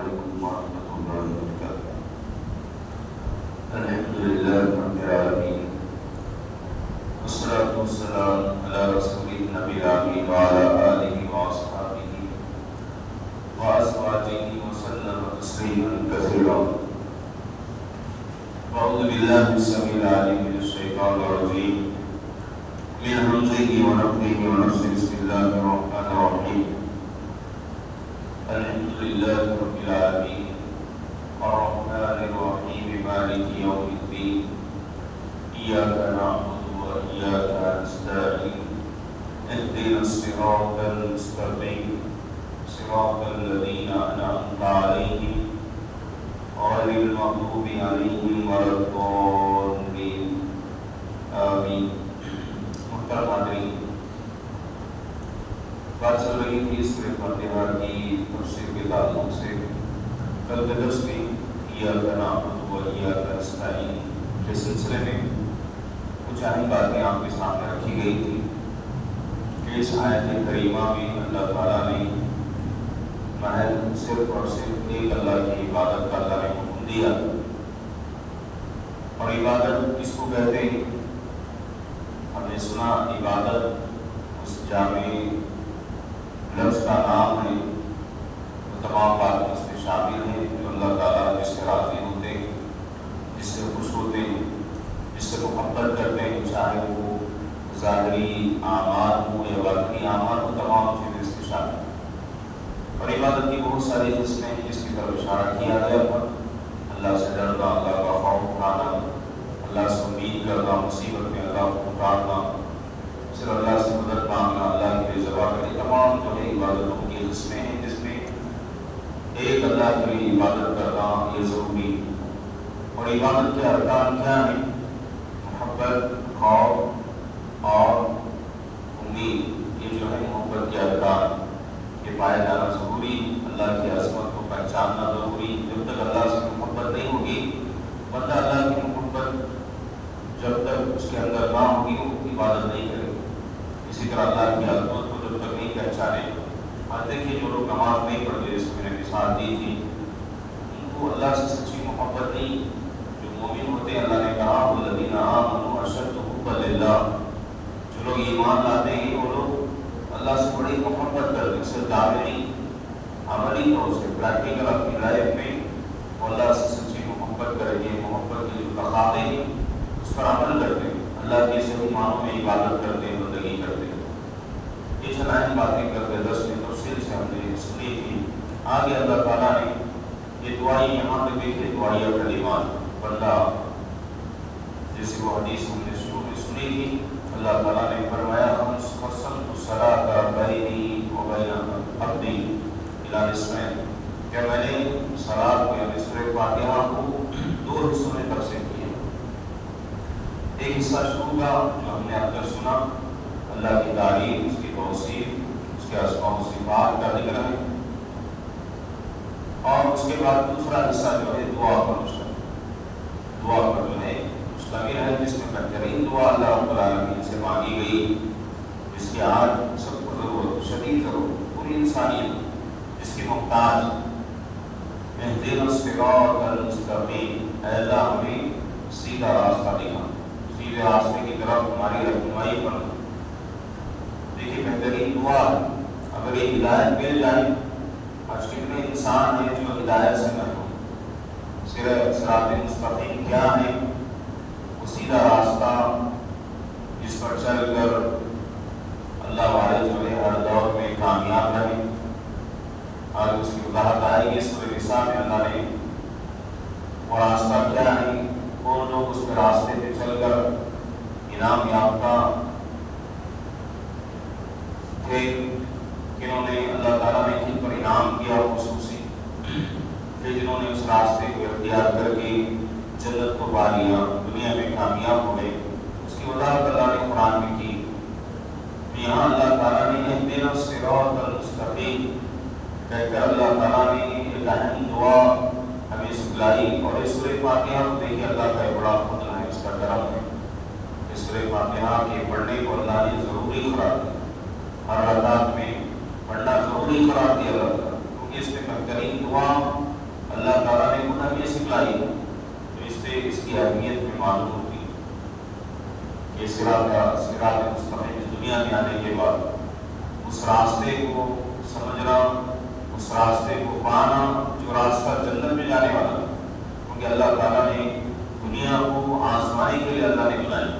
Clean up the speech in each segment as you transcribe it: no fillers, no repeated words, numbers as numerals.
علیکم ورحمۃ اللہ وبرکاتہ۔ الحمدللہ رب العالمین، والصلاۃ والسلام علی رسول النبی الامین وعلی آلہ واصحابہ وازواجہ وسلم تسلیما کثیرا۔ اعوذ باللہ السمیع العلیم من الشیطان الرجیم، من همزہ ونفخہ ونفثہ، بسم اللہ الرحمن الرحیم۔ الحمدللہ رب العالمین الرحمن الرحیم مالک یوم الدین، ایاک نعبد وإیاک نستعین، اهدنا الصراط المستقیم، صراط الذین انعمت علیہم غیر المغضوب علیہم ولا الضالین، آمین۔ محترم حاضرین، بات چل رہی تھی سورۃ فاتحہ کی تفسیر کے تعلق سے۔ کل کے درس میں ایاک نعبد وإیاک نستعین کے سلسلے میں کچھ اہم باتیں آپ کے سامنے رکھی گئی تھی کہ اس آیت کریمہ میں اللہ تعالیٰ نے محض صرف اور صرف ایک اللہ کی عبادت کا اللہ نے حکم دیا، اور عبادت کس کو کہتے ہیں؟ ہم نے سنا عبادت اس جامع لفظ کا نام ہے، وہ تمام باتیں اس میں شامل ہیں جو اللہ تعالیٰ جس سے راضی ہوتے ہیں، جس سے خوش ہوتے ہیں، جس سے محبت کرتے ہیں، چاہے وہ ظاہری اعمال ہو یا باطنی اعمال ہو، تمام چیزیں اس میں شامل ہیں۔ اور عبادت کی بہت ساری قسمیں ہیں جس کی طرف اشارہ کیا گیا تھا۔ اللہ سے ڈرنا، اللہ کا خوف کھانا، اللہ سے امید کرنا، مصیبت میں اللہ کو پکارنا، صرف اللہ سے مدد مانگنا، اللہ کے لیے ذبح کرنا، تمام جو ہے عبادتوں کی قسمیں ہیں جس میں ایک اللہ کے لیے عبادت کرنا یہ ضروری ہے۔ اور عبادت کے ارکان کیا ہیں؟ محبت، خوف اور امید، یہ جو ہے محبت کے ارکان، یہ پایا جانا ضروری، اللہ کی عظمت کو پہچاننا ضروری۔ جب تک اللہ سے محبت نہیں ہوگی، بندہ اللہ کی محبت جب تک اس کے اندر نہ ہوگی وہ عبادت نہیں کرے گا۔ اسی طرح اللہ کی عظمت کو جب تک نہیں پہچانے، آج دیکھیے جو لوگ نماز نہیں پڑھتے، جس کو میں نے مثال دی تھی، ان کو اللہ سے سچی محبت نہیں۔ جو مومن ہوتے ہیں، اللہ نے کہا والذین آمنوا اشد حبا للہ، جو لوگ ایمان لاتے ہیں وہ لوگ اللہ سے بڑی محبت کرتے ہیں، صرف دعوی عملی طور سے پریکٹیکل اپنی لائف میں وہ اللہ سے سچی محبت کریں گے، محبت کی جو تقاضے ہیں اس پر عمل کرتے ہیں، اللہ کے صحیح معنوں میں عبادت کرتے ہیں، بندگی کرتے ہیں۔ یہ چند باتیں کرتے دس میں تفصیل سے ہم نے سنی تھی۔ آگے اللہ تعالیٰ نے یہ دعائی یہاں پہ دیکھے، دعائیہ کلمات بندہ، جیسے وہ حدیث ہم نے شروع میں سنی تھی، اللہ تعالیٰ نے فرمایا قسمت الصلاۃ بینی و بین عبدی الی نصفین، کہ میں نے صلاۃ کو یعنی سورۃ فاتحہ کو دو حصوں میں تقسیم کیا۔ ایک حصہ شروع کا جو ہم نے اب تک سنا، اللہ کی تعریف، اس کی توصیف، اس کے اسماء و صفات کا ذکر ہے، اور اس کے بعد دوسرا حصہ جو ہے دعا پر مشتمل، دعا پر جو ہے مشتمل ہے، جس میں بہترین دعا اللہ رب العالمین سے مانگی گئی، جس کی آج سب کو ضرورت، شدید ضرورت، پوری انسانیت جس کی محتاج۔ اہدنا الصراط المستقیم، اے اللہ ہمیں سیدھا راستہ دکھا، سیدھے راستے کی طرف ہماری رہنمائی فرما۔ دیکھیے بہترین دعا، اگر یہ ہدایت مل جائے، آج کتنے انسان ہیں جو ہدایت سے محروم۔ صراط مستقیم کیا ہے؟ وہ سیدھا راستہ جس پر چل کر اللہ والے جو ہے ہر دور میں کامیاب رہے۔ آج اس کی وضاحت آئے گی سورۃ نساء میں۔ اللہ نے وہ راستہ کیا ہے، کون لوگ اس پہ راستے پہ چل کر انعام یافتہ تھے، جنہوں نے اللہ تعالیٰ نے جن پر انعام کیا خصوصی، کہ جنہوں نے اس راستے کو اختیار کر کے جنت کو پا لیا، دنیا میں کامیاب ہو گئے۔ اس کی وضاحت اللہ نے قرآن میں کی۔ یہاں اللہ تعالیٰ نے اہدنا الصراط المستقیم کہہ کر اللہ تعالیٰ نے ایک اہم دعا ہمیں سکھلائی، اور اس سورۃ فاتحہ کو دیکھیے اللہ کا ایک بڑا فضل ہے، اس کا کرم ہے۔ اس سورۃ فاتحہ کے پڑھنے کو اللہ نے ضروری قرار دیا، ہر رکعت میں پڑھنا ضروری قرار دیا اللہ تعالیٰ، کیونکہ اس میں بہترین دعا صراط مستقیم اس دنیا میں آنے کے بعد اس راستے کو سمجھنا، اس راستے کو پانا جو راستہ جنت میں جانے والا ہے، کیونکہ اللہ تعالیٰ نے دنیا کو آزمانے کے لیے اللہ نے بنائی۔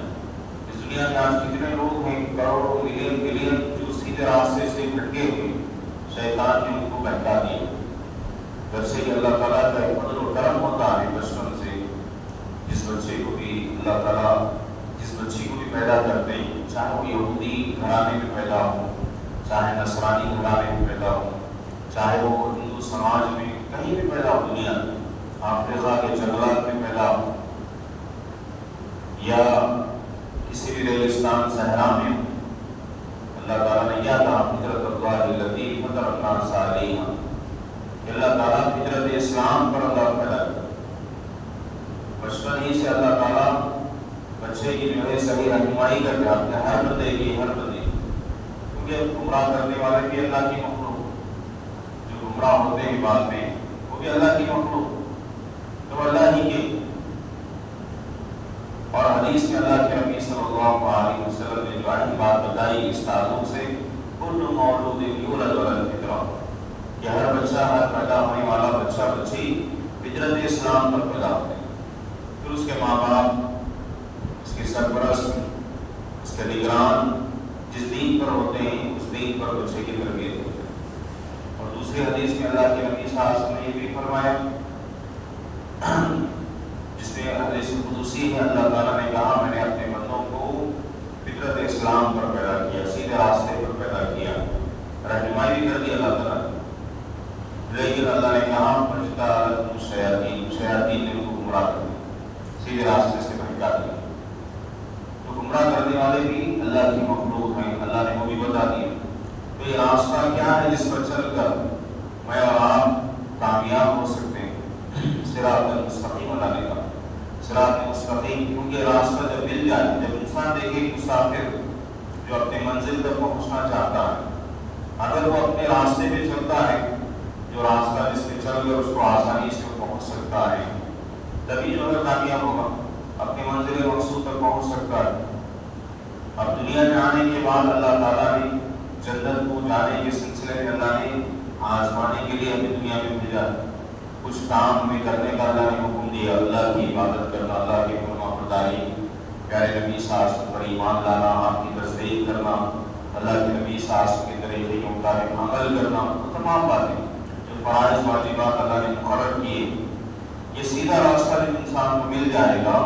اس دنیا میں آج کتنے لوگ ہیں، کروڑوں ملین بلین، جو سیدھے راستے سے بھٹکے ہوئے، شیطان نے ان کو بہکا دیا۔ ویسے کہ اللہ تعالیٰ کا ایک فضل و کرم ہوتا ہے بچپن سے، جس بچے کو بھی اللہ تعالیٰ جس بچی کو بھی پیدا کرتے ہیں، چاہے وہ یہودی گھرانے میں پیدا ہو، چاہے نصرانی گھرانے میں پیدا ہو، چاہے وہ ہندو سماج میں کہیں بھی پیدا ہو، دنیا افریقہ کے جنگلات میں پیدا ہو یا کسی بھی ریگستان صحرا میں، اللہ تعالیٰ نے کیا کہا، فطرت اللہ التی فطر الناس علیہا، کہ اللہ تعالیٰ فطرت اسلام پر اللہ پیدا کرتا۔ بچپن ہی سے اللہ تعالیٰ بچے کی جو ہے صحیح رہنمائی کرتے ہیں، ہر بندے کی، کیونکہ گمراہ کرنے والے بھی اللہ کی مخلوق، جو گمراہ ہوتے ہیں بعد میں وہ بھی اللہ کی مخلوق، تو اللہ ہی کے۔ اور حدیث میں اللہ کے نبی صلی اللہ علیہ وسلم نے جو آئی بات بتائی اس تعلق سے، کل مولود یولد علی الفطرہ، کہ ہر بچہ، ہر پیدا ہونے والا بچہ بچی فطرت اسلام پر پیدا ہوتے ہیں۔ پھر اس کے ماں باپ، اس کے سرپرست، اس کے نگران جس دین پر ہوتے ہیں اس دین پر بچے کی تربیت ہوتی ہے۔ اور دوسری حدیث میں اللہ کے نبی صلی اللہ علیہ وسلم نے یہ بھی فرمایا، جس میں حدیث قدسی ہے، اللہ تعالیٰ نے کہا، میں نے اپنے بندوں کو فطرت اسلام پر پیدا کیا، سیدھے راستے پر پیدا کیا، رہنمائی بھی کر دی اللہ تعالیٰ نے، لیکن اللہ نے کہا فاجتالتہم الشیاطین، شیاطین نے ان کو گمراہ کر دیا، سیدھے راستے سے بھٹکا دیا۔ تو گمراہ کرنے والے بھی اللہ کی مخلوق ہیں، اللہ نے وہ بھی بتا دیا۔ تو یہ راستہ کیا ہے جس پر چل کر میں اور آپ کامیاب ہو سکتے ہیں؟ صراط المستقیم، اللہ نے کہا صراط مستقیم، کیونکہ راستہ جب مل جائے، جب انسان دیکھے مسافر جو اپنے منزل تک پہنچنا چاہتا ہے، اگر وہ اپنے راستے پہ چلتا ہے، جو راستہ جس پہ چل کر اس کو آسانی سے پہنچ سکتا ہے، تبھی جو ہے کامیاب ہوگا، اپنے منزل مقصود تک پہنچ سکتا ہے۔ اب دنیا میں آنے کے بعد اللہ تعالیٰ نے جنت کو جانے کے سلسلے میں اللہ نے آزمانے کے لیے ہمیں دنیا میں بھیجا، کچھ کام ہمیں کرنے کا اللہ نے حکم دیا، اللہ کی عبادت کرنا، اللہ کی فرما برداری، پیارے نبی صلی اللہ علیہ وسلم پر ایمان لانا، آپ کی تصدیق کرنا، اللہ کے نبی صلی اللہ علیہ وسلم کے طریقے کے مطابق عمل کرنا، تمام باتیں جو فرائض واجبات اللہ نے مقرر کیے، یہ سیدھا راستہ جب انسان کو مل جائے گا،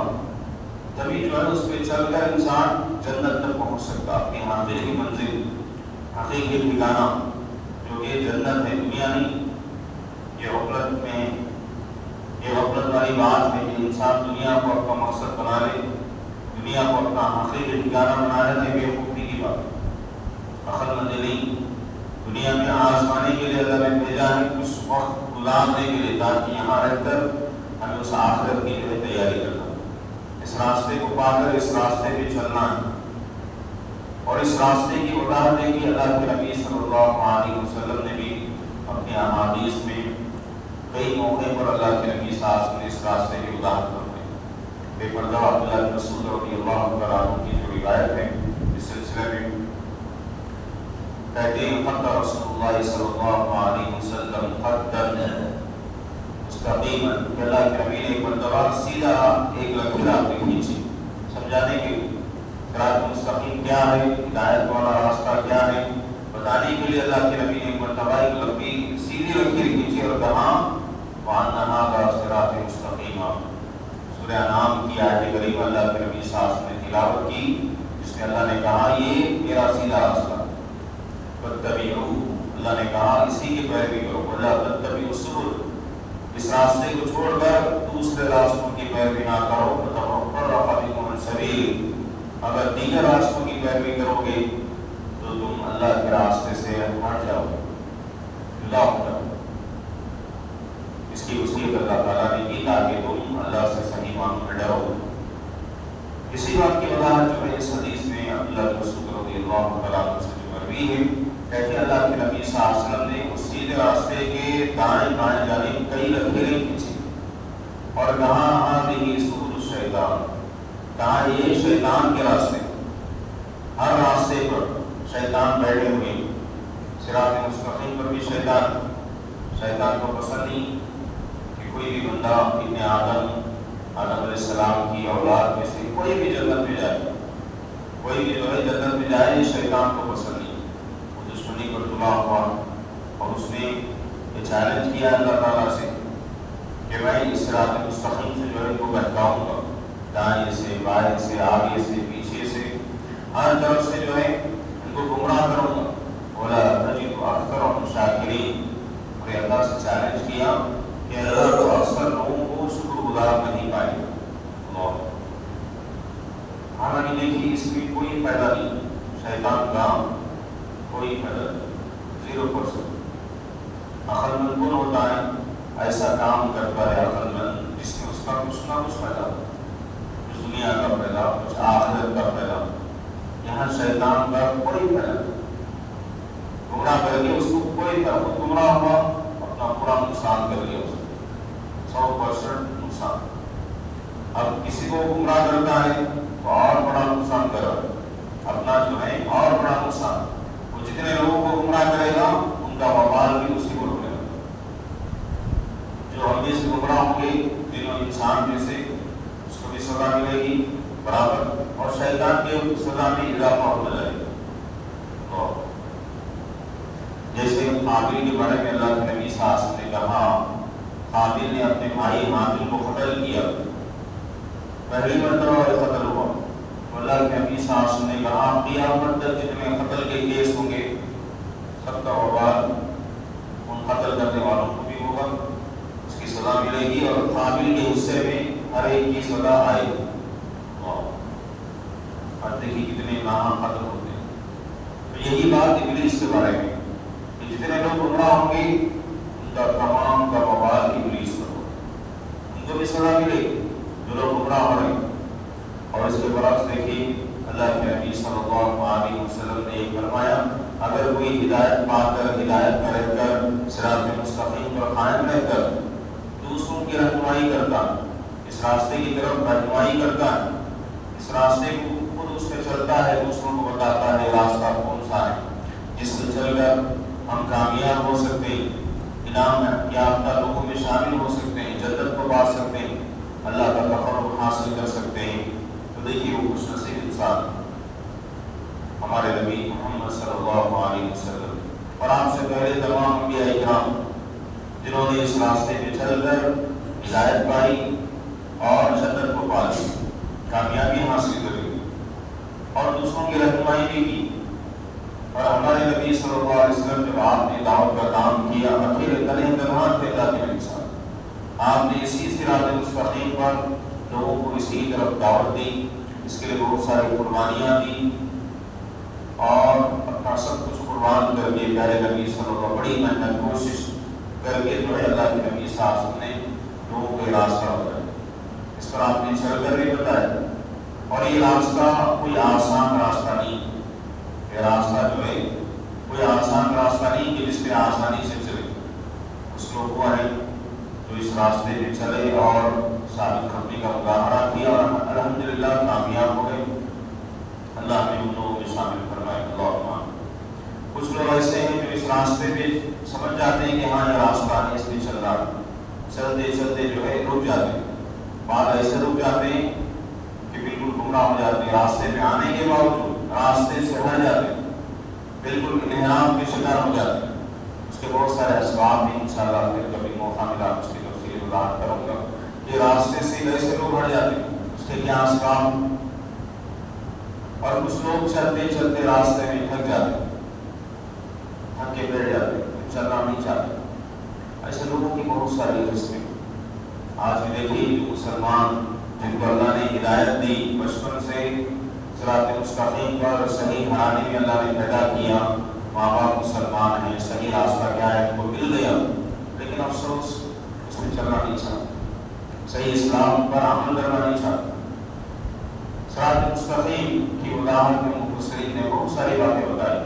تبھی جو ہے اس پہ چل کر انسان جنت تک پہنچ سکتا، اپنی حاصل منزل، حقیقی ٹھکانہ جو کہ جنت ہے، دنیا نہیں۔ یہ غفلت میں، یہ غفلت والی بات ہے کہ انسان دنیا کو اپنا مقصد بنا لے، دنیا کو اپنا حقیقی ٹھکانہ بنا لے، یہ بیوقوفی کی بات، عقل مند نہیں۔ دنیا میں آزمانے کے لیے اللہ نے بھیجا ہے، کچھ وقت گزارنے کے لیے، تاکہ یہاں رہ کر ہمیں اس آخرت کی جو ہے تیاری کرنا، اس راستے کو پا کر اس راستے پہ چلنا ہے۔ اور اس راستے کی وضاحت ہے کہ اللہ کے نبی صلی اللہ علیہ وسلم نے بھی اپنے احادیث میں کئی موقع پر اللہ کے نبی صلی اللہ علیہ وسلم نے اس راستے کی وضاحت فرمائی۔ بے پردہ عبداللہ بن مسعود رضی اللہ تعالیٰ عنہ کی جو روایت ہے اس سلسلے میں کہتے ہیں، خط رسول اللہ صلی اللہ علیہ وسلم خطا مستقیما، کہ اللہ کے نبی نے ایک مرتبہ سیدھا ایک لکیر آپ نے کھینچی، سمجھانے کے لیے صراط مستقیم کیا ہے، ہدایت والا راستہ کیا ہے، بتانے کے لیے اللہ کے نبی نے ایک مرتبہ ایک لمبی سیدھی لکیر کھینچی اور کہا وَأَنَّ هَذَا صِرَاطِ مُسْتَقِيمًا۔ سورہ انعام کی آیت کریمہ اللہ کے نبی صلی اللہ علیہ وسلم نے تلاوت کی، جس میں اللہ نے کہا یہ میرا سیدھا راستہ، فَاتَّبِعُوهُ، اللہ نے کہا اسی کی پیروی کرو، وَلَا تَتَّبِعُوا السُّبُلَ، اس راستے کو چھوڑ کر دوسرے راستوں کی پیروی نہ کرو، فَتَفَرَّقَ بِكُمْ عَنْ سَبِيلِهِ، اگر دیگر راستوں کی پیروی کرو گے تو تم اللہ کے راستے سے ہٹ جاؤ، جدا ہو جاؤ۔ اس کی وصیت اللہ تعالیٰ نے کی تاکہ تم اللہ سے صحیح معنوں میں ڈرو۔ اسی بات کی وضاحت جو ہے اس حدیث میں عبداللہ بن مسعود رضی اللہ تعالیٰ عنہ سے جو مروی ہے، کہتے ہیں اللہ کے نبی صلی اللہ علیہ وسلم نے اس سیدھے راستے کے دائیں بائیں جانب کئی لکیریں کھینچی اور کہا ہذہ سبل الشیطان، کہا یہ شیطان کے راستے، ہر راستے پر شیطان بیٹھے ہوئے، صراط مستقیم پر بھی شیطان کو پسند نہیں کہ کوئی بھی بندہ ابن آدم علیہ السلام کی اولاد میں سے کوئی بھی جنت میں جائے، کوئی بھی جو ہے جنت میں جائے، یہ شیطان کو پسند نہیں۔ وہ دشمنی پر تلا ہوا اور اس نے یہ چیلنج کیا اللہ تعالیٰ سے کہ میں اس صراط مستقیم سے جو ہے ان کو بہکاؤں گا، دائیں سے، بائیں سے، آگے سے، پیچھے سے، ہر طرف سے جو ہے ان کو گمراہ کروں گا۔ بولا تجد اکثرهم شاکرین، اور اللہ سے چیلنج کیا کہ اللہ کو اکثر لوگوں کو شکر گزار نہیں پائے گا۔ حالانکہ دیکھیے اس میں کوئی فائدہ نہیں، شیطان کا کوئی فائدہ نہیں، 0%۔ عقل مند کون ہوتا ہے؟ ایسا کام کرتا ہے عقل مند جس میں اس کا کچھ نہ کچھ فائدہ، کچھ دنیا کا فائدہ، کچھ آخرت کا فائدہ۔ یہاں شیطان کا کوئی فائدہ نہیں، گمراہ کر کے اس کو کوئی فائدہ، خود گمراہ ہوا، اپنا پورا نقصان کر لیا، اس کو 100% نقصان۔ اب کسی کو گمراہ کرتا ہے تو اور بڑا نقصان کر رہا ہے، اپنا جو ہے اور بڑا نقصان۔ وہ جتنے لوگوں کو گمراہ کرے گا ان کا وبال بھی اسی کو رکے گا۔ جو ہم میں سے گمراہ ہوں گے تینوں انسان میں سے، اس کو بھی سزا ملے گی برابر، اور شیطان کے سزا میں اضافہ ہوتا جائے گا۔ جیسے قابل کے بارے میں اللہ کے نبی صلی اللہ علیہ وسلم نے کہا، قابل نے اپنے بھائی حابل کو قتل کیا، پہلی مرتبہ قتل ہوا، اللہ کے نبی صلی اللہ علیہ وسلم نے کہا قیامت تک جتنے قتل کے کیس ہوں گے سب کا وبال ان قتل کرنے والوں کو بھی ہوگا، اس کی سزا ملے گی، اور قابل کے حصے میں ہر ایک کی سزا آئے گی۔ اور دیکھیے کتنے نام قتل ہوتے ہیں۔ تو یہی بات ابلیس کے بارے میں کہ جتنے لوگ گمراہ ہوں گے ان کا تمام کا وبال ابلیس پر ہوگا، ان کو بھی سزا ملے گی جو لوگ گمراہ ہو رہے ہیں۔ اور اس کے برعکس دیکھیے اللہ کے نبی صلی اللہ علیہ وسلم نے یہ فرمایا، اگر کوئی ہدایت پا کر، ہدایت میں رہ کر، صراط مستقیم پر قائم رہ کر دوسروں کی رہنمائی کرتا، اس راستے کی طرف رہنمائی کرتا ہے، اس راستے کو خود اس پہ چلتا ہے، دوسروں کو بتاتا ہے راستہ کون سا ہے جس پہ چل کر ہم کامیاب ہو سکتے ہیں، انعام یافتہ لوگوں میں شامل ہو سکتے ہیں، جنت کو پا سکتے ہیں، اللہ کا تقرب حاصل کر سکتے ہیں، تو دیکھیے وہ خوش نصیب انسان ہمارے نبی محمد صلی اللہ علیہ وسلم اور آپ سے پہلے تمام انبیاء اکرام جنہوں نے اس راستے میں چل کر ہدایت پائی اور جنت کو پا لی، کامیابی حاصل کری اور دوسروں کی رہنمائی بھی کی۔ اور ہمارے نبی صلی اللہ علیہ وسلم جب آپ نے دعوت کا کام کیا، اکیلے تنہے تنہا تھے اللہ کے نبی صاحب، آپ نے اسی صراط مستقیم پر لوگوں کو اسی طرف دعوت دی، اس کے لیے بہت ساری قربانیاں دی اور اپنا سب کچھ قربان کر کے پیارے نبی صلی اللہ علیہ وسلم بڑی محنت کوشش کر کے جو ہے اللہ کے نبی صلی اللہ علیہ وسلم نے لوگوں کو راستہ بتایا، اس پر آپ نے چل کر بھی بتایا۔ اور یہ راستہ کوئی آسان راستہ نہیں، یہ راستہ جو ہے کوئی آسان راستہ نہیں کہ جس پہ آسانی سے چلے، کچھ لوگ وہ ہیں جو اس راستے میں چلے اور ثابت قدمی کا مظاہرہ کیا اور الحمدللہ کامیاب ہو گئے، اللہ نے ان لوگوں میں شامل فرمائے۔ اللہم کچھ لوگ ایسے ہیں جو اس راستے پہ سمجھ جاتے ہیں کہ ہاں یہ راستہ ہے، اس پہ چل رہا ہے، چلتے چلتے جو ہے رک جاتے ہیں، بعض ایسے رک جاتے ہیں کہ بالکل گمراہ ہو جاتے ہیں، راستے میں آنے کے باوجود راستے سے ہٹ جاتے ہیں، بالکل انحراف کے شکار ہو جاتے ہیں۔ اس کے بہت سارے اسباب ہیں، انشاءاللہ پھر کبھی موقع ملا اس کی تفصیل وضاحت کروں گا کہ راستے سے کیسے لوگ ہٹ جاتے ہیں، اس کے کیا اسباب۔ اور کچھ لوگ چلتے چلتے راستے میں تھک جاتے ہیں، تھک کے بیٹھ جاتے ہیں، چلنا نہیں چاہتے۔ ایسے لوگوں کی بہت ساری قسمیں آج بھی دیکھیے، جو مسلمان جن کو اللہ نے ہدایت دی، بچپن سے صراط مستقیم پر صحیح گھرانے میں اللہ نے پیدا کیا، ماں باپ مسلمان ہیں، صحیح راستہ کیا ہے ان کو مل گیا، لیکن افسوس اس میں چلنا نہیں چاہتا، صحیح اسلام پر عمل کرنا نہیں چاہتا۔ صراط مستقیم کی وضاحت میں مفسرین نے بہت ساری باتیں بتائی،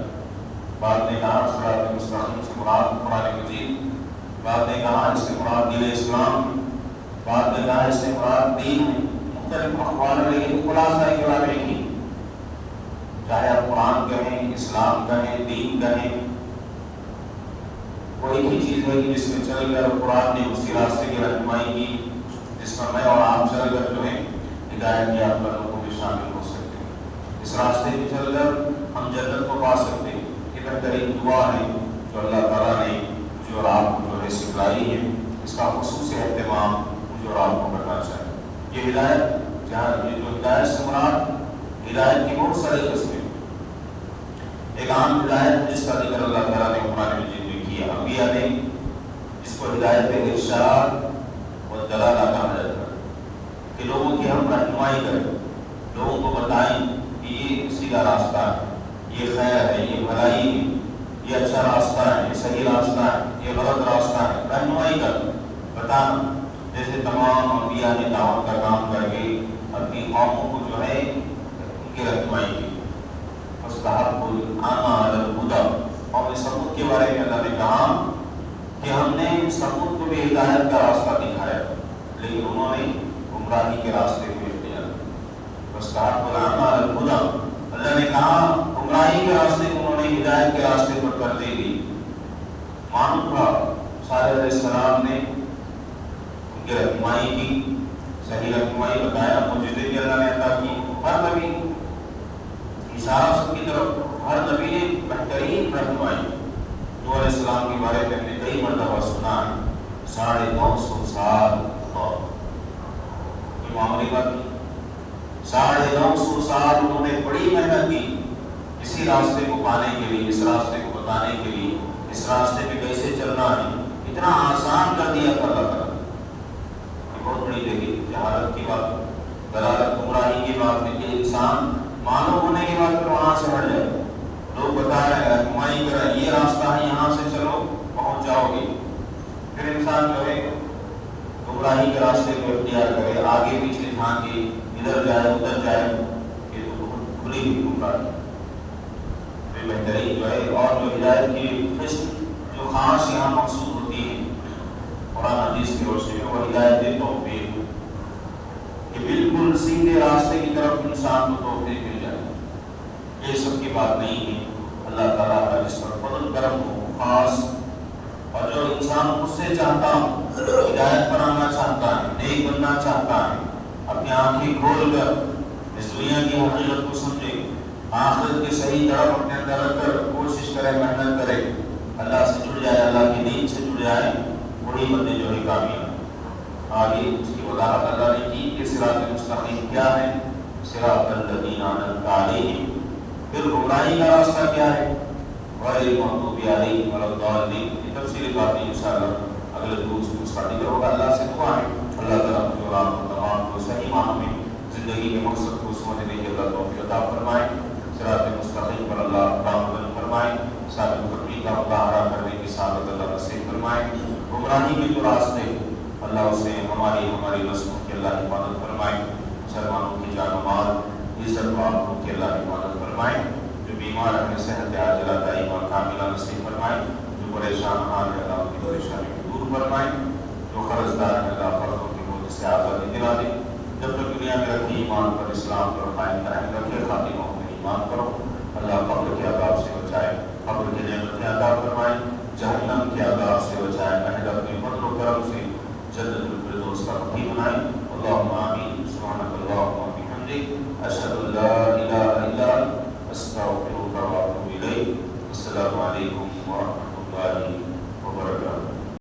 بعد نے کہا صراط مستقیم سے مراد قرآن مجید، بعد نے کہا اس سے مراد دین اسلام، بعد نے کہا اس سے مراد دین ہے، مختلف اقوال، لیکن خلاصہ کلام ایک ہی چاہے آپ قرآن کہیں، اسلام کہیں، دین کہیں، کوئی بھی چیز ہے جس میں چل کر قرآن نے اسی راستے کی رہنمائی کی جس پر میں اور آپ چل کر جو ہے ہدایت یافتہ لوگوں میں شامل ہو سکتے ہیں، اس راستے میں چل کر ہم جنت کو پا سکتے ہیں۔ یہ بہترین دعا ہے جو اللہ تعالیٰ نے مجھے اور آپ کو جو ہے سکھلائی ہے، اس کا خصوصی اہتمام مجھے اور آپ کو کرنا چاہیے۔ یہ ہدایت یہ جو ہدایت سے مراد ہدایت کی بہت ساری قسمیں، ایک عام ہدایت جس کا ذکر اللہ تعالیٰ نے قرآن مجید میں کیا، انبیاء نے، جس کو ہدایت ارشاد اور دلالہ کہا جاتا ہے، کہ لوگوں کی ہم رہنمائی کریں، لوگوں کو بتائیں کہ یہ سیدھا راستہ ہے، یہ خیر ہے، یہ بھلائی ہے، یہ اچھا راستہ ہے، یہ صحیح راستہ ہے، یہ غلط راستہ ہے، رہنمائی کر بتانا، جیسے تمام انبیاء نے دعوت کا کام کر کے اپنی قوموں کو جو ہے ان کی رہنمائی کی۔ فاستحبوا العمى على الهدى، اور سمود کے بارے میں اللہ نے کہا کہ ہم نے سمود کو بھی ہدایت کا راستہ دکھایا لیکن انہوں نے گمراہی کے راستے کو اختیار کیا۔ فاستحبوا العمى على الهدى، اللہ نے کہا گمراہی کے راستے کو انہوں نے ہدایت کے راستے پر ترجیح دی۔ معلوم تھا صالح علیہ السلام نے ان کی رہنمائی کی، صحیح رہنمائی بتایا، معجزے بھی اللہ نے عطا کی۔ ہر نبی اشارہ سب کی طرف، ہر نبی نے بہترین رہنمائی۔ نوح علیہ السلام کے بارے میں ہم نے کئی مرتبہ سنا ہے، 950 سال کوئی معمولی بات نہیں، 950 سال انہوں نے بڑی محنت کی اسی راستے کو پانے کے لیے، اس راستے کو بتانے کے لیے، اس راستے پہ کیسے چلنا ہے، اتنا آسان کر دیا تھا اللہ تعالیٰ۔ یہ بہت بڑی دیکھی جہالت کی بات، دلالت گمراہی کی بات ہے کہ انسان معلوم ہونے کے بعد پھر وہاں سے ہٹ جائے، لوگ بتا رہے ہیں، رہنمائی کر رہے ہیں، یہ راستہ ہے، یہاں سے چلو پہنچ جاؤ گے، پھر انسان جو ہے گمراہی کے راستے کو اختیار کرے، آگے پیچھے جھانکے، ادھر جائے ادھر جائے، یہ تو بہت کھلی ہوئی گمراہی۔ بہترین جو ہے اور جو ہدایت کی قسم جو خاص یہاں مقصود ہوتی ہے قرآن حدیث کی روشنی میں، وہ ہدایت توفیق، کہ بالکل سیدھے راستے کی طرف انسان کو توفیق مل جائے۔ یہ سب کی بات نہیں ہے، اللہ تعالیٰ کا جس پر فضل کرم ہو خاص، اور جو انسان خود سے چاہتا ہدایت پر آنا چاہتا ہے، نیک بننا چاہتا ہے، اپنی آنکھیں کھول کر اس دنیا کی حقیقت کو سمجھے، آخرت کی صحیح طرف اپنے اندر رکھ کر کوشش کرے، محنت کرے، اللہ سے جڑ جائے، اللہ کی دین سے جڑ جائے، وہی بندے جو ہے کامیاب۔ آگے اس کی وضاحت اللہ نے کی کہ صراط مستقیم کیا ہے، صراط الذین انعمت علیہم، پھر گمراہی کا راستہ کیا ہے، غیر المغضوب علیہم ولا الضالین۔ یہ تفصیلی باتیں انشاءاللہ اگلے دروس میں مستعد ہوگا۔ اللہ سے دعا ہے اللہ تعالیٰ مجھے اور آپ کو تمام کو صحیح معنوں میں زندگی کے مقصد کو سمجھنے کی اللہ توفیق عطا فرمائے، صراط مستقیم پر اللہ رحمت فرمائے، ثابت قدمی کا مظاہرہ کرنے کی سعادت اللہ نصیب فرمائے، گمراہی کے جو راستے اللہ اسے ہماری نسلوں کی اللہ حفاظت فرمائے، مسلمانوں کی جان و مال عزت و آبرو کی اللہ حفاظت فرمائے، جو بیمار ہیں صحت عاجلہ دائمہ کاملہ نصیب فرمائے، جو پریشان حال ہے اللہ کی پریشانی کو دور فرمائے، جو قرض دار ہے اللہ قرضوں کی بوجھ سے آزادی دلا دے، جب تک دنیا میں رکھے ایمان پر، اسلام پر قائم رہے، رکھے خاتمہ میں ایمان کرو، اللہ قبر کے عذاب سے بچائے، قبر کی نعمتیں عطا فرمائے، جہنم کے عذاب سے بچائے، محض اپنے فضل و کرم سے جنت الفردوس کا مقیم بنائے۔ اللہم آمین۔ سبحانک اللہم و بحمدک، اشہد ان لا الہ الا انت، استغفرک و اتوب الیک۔ السلام علیکم ورحمۃ اللہ وبرکاتہ۔